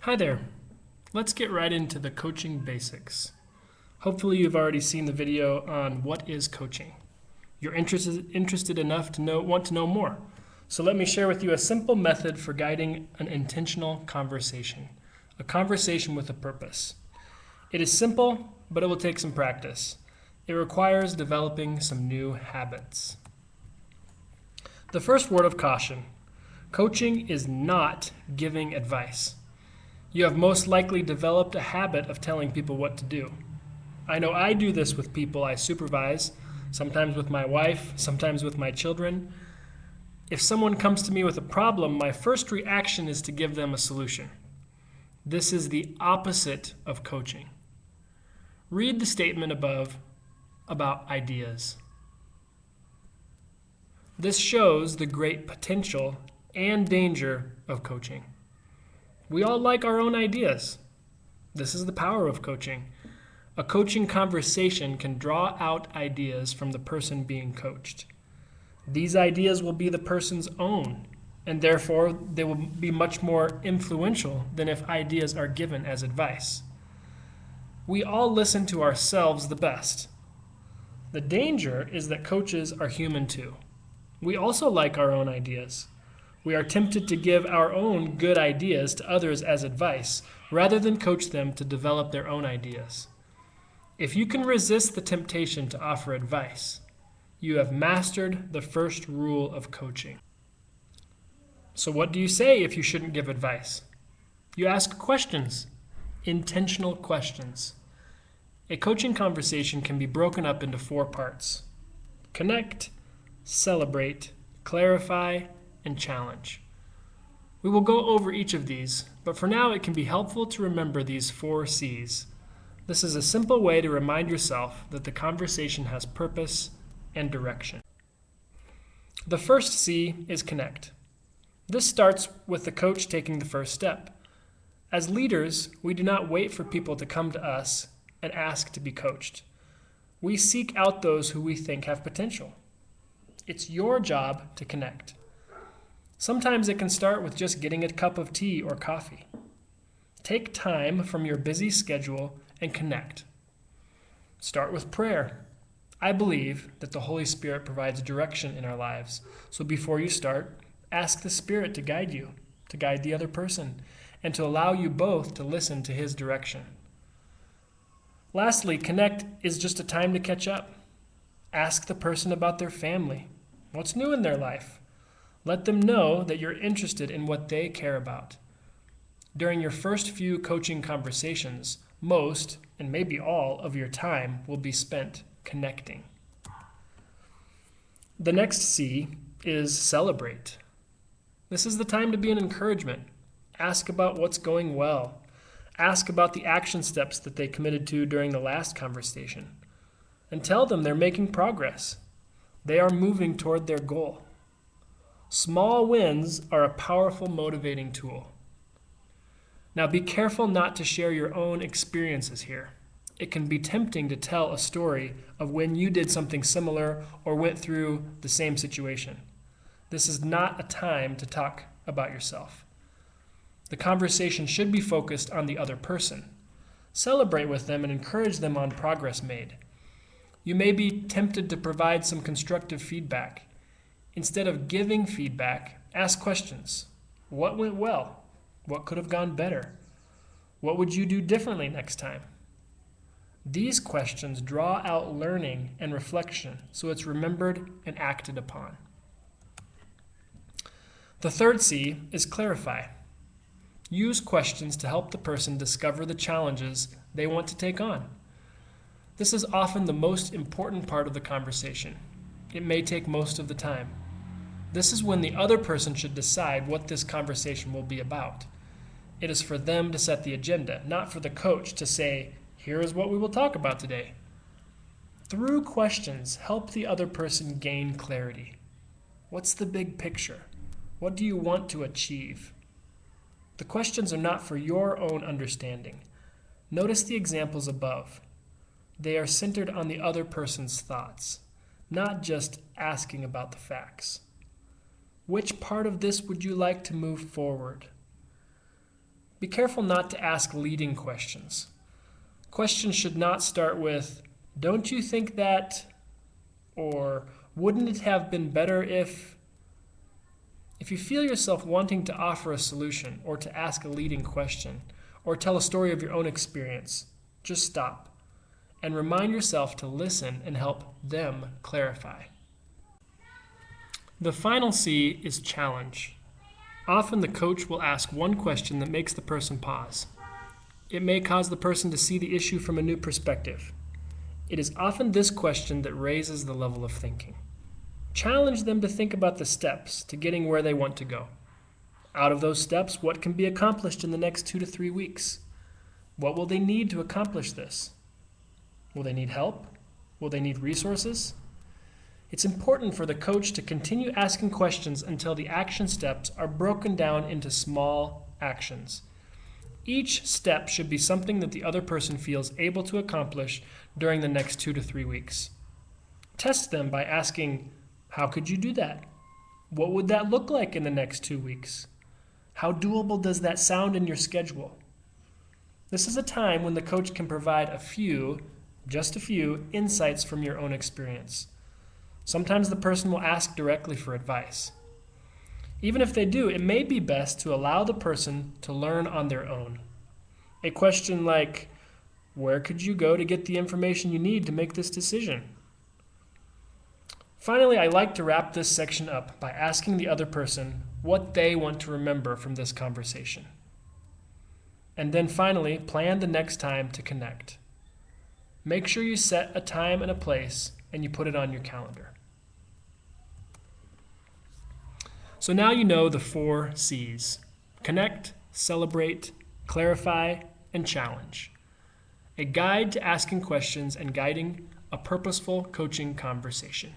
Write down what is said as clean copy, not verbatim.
Hi there. Let's get right into the coaching basics. Hopefully you've already seen the video on what is coaching. You're interested enough to want to know more. So let me share with you a simple method for guiding an intentional conversation, a conversation with a purpose. It is simple, but it will take some practice. It requires developing some new habits. The first word of caution: coaching is not giving advice. You have most likely developed a habit of telling people what to do. I know I do this with people I supervise, sometimes with my wife, sometimes with my children. If someone comes to me with a problem, my first reaction is to give them a solution. This is the opposite of coaching. Read the statement above about ideas. This shows the great potential and danger of coaching. We all like our own ideas. This is the power of coaching. A coaching conversation can draw out ideas from the person being coached. These ideas will be the person's own, and therefore they will be much more influential than if ideas are given as advice. We all listen to ourselves the best. The danger is that coaches are human too. We also like our own ideas. We are tempted to give our own good ideas to others as advice, rather than coach them to develop their own ideas. If you can resist the temptation to offer advice, you have mastered the first rule of coaching. So what do you say if you shouldn't give advice? You ask questions, intentional questions. A coaching conversation can be broken up into 4 parts: connect, celebrate, clarify, and challenge. We will go over each of these, but for now it can be helpful to remember these 4 C's. This is a simple way to remind yourself that the conversation has purpose and direction. The first C is connect. This starts with the coach taking the first step. As leaders, we do not wait for people to come to us and ask to be coached. We seek out those who we think have potential. It's your job to connect. Sometimes it can start with just getting a cup of tea or coffee. Take time from your busy schedule and connect. Start with prayer. I believe that the Holy Spirit provides direction in our lives. So before you start, ask the Spirit to guide you, to guide the other person, and to allow you both to listen to His direction. Lastly, connect is just a time to catch up. Ask the person about their family. What's new in their life? Let them know that you're interested in what they care about. During your first few coaching conversations, most, and maybe all, of your time will be spent connecting. The next C is celebrate. This is the time to be an encouragement. Ask about what's going well. Ask about the action steps that they committed to during the last conversation. And tell them they're making progress. They are moving toward their goal. Small wins are a powerful motivating tool. Now be careful not to share your own experiences here. It can be tempting to tell a story of when you did something similar or went through the same situation. This is not a time to talk about yourself. The conversation should be focused on the other person. Celebrate with them and encourage them on progress made. You may be tempted to provide some constructive feedback. Instead of giving feedback, ask questions. What went well? What could have gone better? What would you do differently next time? These questions draw out learning and reflection, so it's remembered and acted upon. The third C is clarify. Use questions to help the person discover the challenges they want to take on. This is often the most important part of the conversation. It may take most of the time. This is when the other person should decide what this conversation will be about. It is for them to set the agenda, not for the coach to say, "Here is what we will talk about today." Through questions, help the other person gain clarity. What's the big picture? What do you want to achieve? The questions are not for your own understanding. Notice the examples above. They are centered on the other person's thoughts, not just asking about the facts. Which part of this would you like to move forward? Be careful not to ask leading questions. Questions should not start with, "Don't you think that?" or "Wouldn't it have been better if?" If you feel yourself wanting to offer a solution or to ask a leading question or tell a story of your own experience, just stop and remind yourself to listen and help them clarify. The final C is challenge. Often the coach will ask one question that makes the person pause. It may cause the person to see the issue from a new perspective. It is often this question that raises the level of thinking. Challenge them to think about the steps to getting where they want to go. Out of those steps, what can be accomplished in the next 2 to 3 weeks? What will they need to accomplish this? Will they need help? Will they need resources? It's important for the coach to continue asking questions until the action steps are broken down into small actions. Each step should be something that the other person feels able to accomplish during the next 2 to 3 weeks. Test them by asking, how could you do that? What would that look like in the next 2 weeks? How doable does that sound in your schedule? This is a time when the coach can provide just a few, insights from your own experience. Sometimes the person will ask directly for advice. Even if they do, it may be best to allow the person to learn on their own. A question like, where could you go to get the information you need to make this decision? Finally, I like to wrap this section up by asking the other person what they want to remember from this conversation. And then finally, plan the next time to connect. Make sure you set a time and a place and you put it on your calendar. So now you know the 4 C's: connect, celebrate, clarify, and challenge. A guide to asking questions and guiding a purposeful coaching conversation.